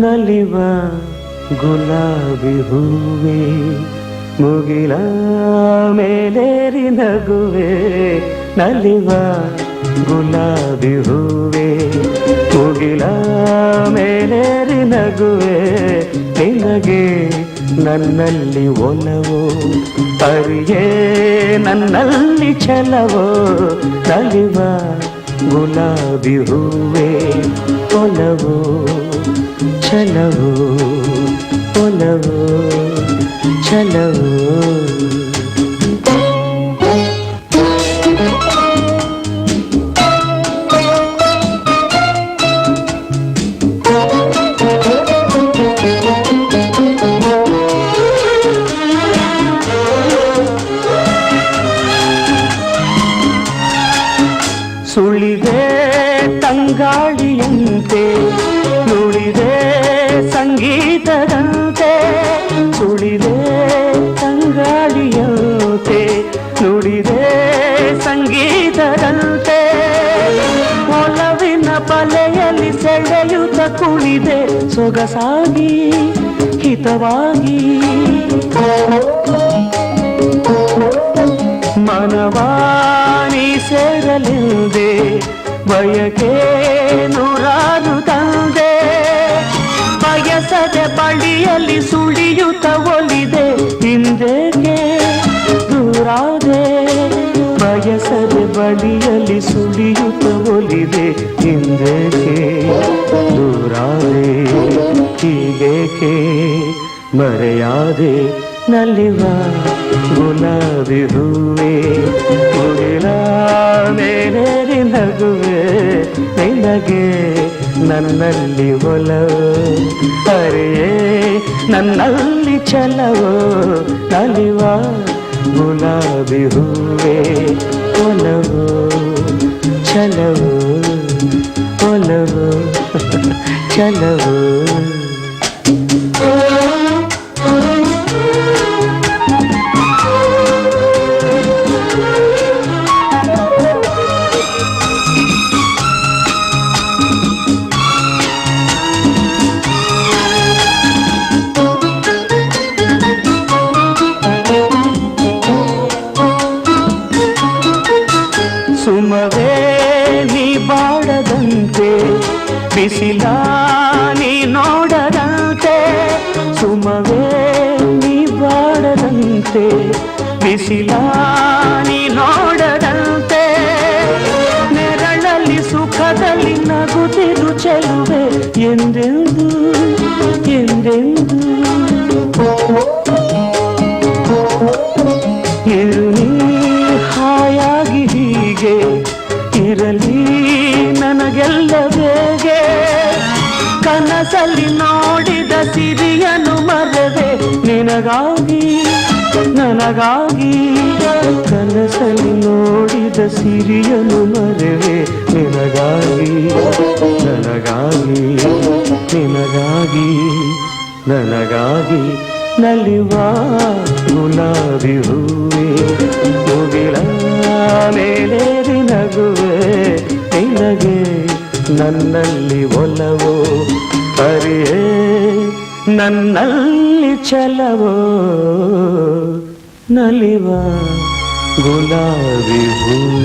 ನಲಿವ ಗುಲಾಬಿ ಹೂವೆ ಮುಗಿಲ ಮೇಲೇರಿ ನಗುವೆ ನಲಿವ ಗುಲಾಬಿ ಹೂವೆ ಮುಗಿಲ ಮೇಲೇರಿ ನಗುವೆ ನಿನಗೆ ನನ್ನಲ್ಲಿ ಒಲವೋ ಅರಿಯೇ ನನ್ನಲ್ಲಿ ಛಲವೋ ನಲಿವ ಗುಲಾಬಿ ಹೂವೆ ಒಲವೋ ಛಲವೋ ಒಲವೋ ಛಲವೋ ಸುಳಿದೆ ತಂಗಾಳಿಯಂತೆ ನುಡಿದೆ ಸಂಗೀತದಂತೆ ಸುಳಿದೆ ತಂಗಾಳಿಯಂತೆ ನುಡಿದೆ ಸಂಗೀತದಂತೆ ಒಲವಿನ ಬಲೆಯಲ್ಲಿ ಸೆಳೆಯುತ್ತ ಕುಳಿದೆ ಸೊಗಸಾಗಿ ಹಿತವಾಗಿ ಮನವಾನಿ ಸೇರಲೆಂದೆ ಬಯಕೆ ನೂರಾರು ತಂದೆ ಬಯಸದೆ ಬಳಿಯಲ್ಲಿ ಸುಳಿಯುತ್ತ ಒಲಿದೆ ಹಿಂದೆಗೆ ದೂರಾದೆ ಬಯಸದೆ ಬಳಿಯಲ್ಲಿ ಸುಳಿಯುತ್ತ ಒಲಿದೆ ಹಿಂದೆಗೆ ದೂರಾದೆ ಹೀಗೇಕೆ ಮರೆಯಾದೆ ನಲಿವ ಗುಲಾಬಿ ಹೂವೆ ಮುಗಿಲ ಮೇಲೇರಿ ನಗುವೆ ನಿನಗೆ ನನ್ನಲ್ಲಿ ಒಲವೋ ಅರಿಯೇ ನನ್ನಲ್ಲಿ ಛಲವೋ ನಲಿವ ಗುಲಾಬಿ ಹೂವೆ ಒಲವೋ ಛಲವೋ ಒಲವೋ ಛಲವೋ ಸುಮವೇ ನೀ ಬಾಡದಂತೆ ಬಿಸಿಲ ನೀ ನೋಡದಂತೆ ಸುಮವೇ ನೀ ಬಾಡದಂತೆ ಬಿಸಿಲ ನೀ ನೋಡದಂತೆ ನೆರಳಲ್ಲಿ ಸುಖದಲ್ಲಿ ನಗುತ್ತಿರು ಚೆಲುವೆ ಎಂದೆಂದು ಎಂದೆಂದು ಇರು ನೀ ಹಾಯಾಗಿ ಹೀಗೆ ಇರಲಿ ನನಗೆಲ್ಲ ಬೇಗೆ ಕನಸಲ್ಲಿ ನೋಡಿದ ಸಿರಿಯನು ಮರೆವೆ ನಿನಗಾಗಿ ನನಗಾಗಿ ಕನಸಲ್ಲಿ ನೋಡಿದ ಸಿರಿಯನು ಮರೆವೆ ನಿನಗಾಗಿ ನನಗಾಗಿ ನಿನಗಾಗಿ ನನಗಾಗಿ ನಲಿವ ಗುಲಾಬಿ ಹೂವೆ ಮುಗಿಲ ಮೇಲೇರಿ ನಗುವೆ ನಿನಗೆ ನನ್ನಲ್ಲಿ ಒಲವೋ ಅರಿಯೇ ನನ್ನಲ್ಲಿ ಛಲವೋ ನಲಿವ ಗುಲಾಬಿ ಹೂವೆ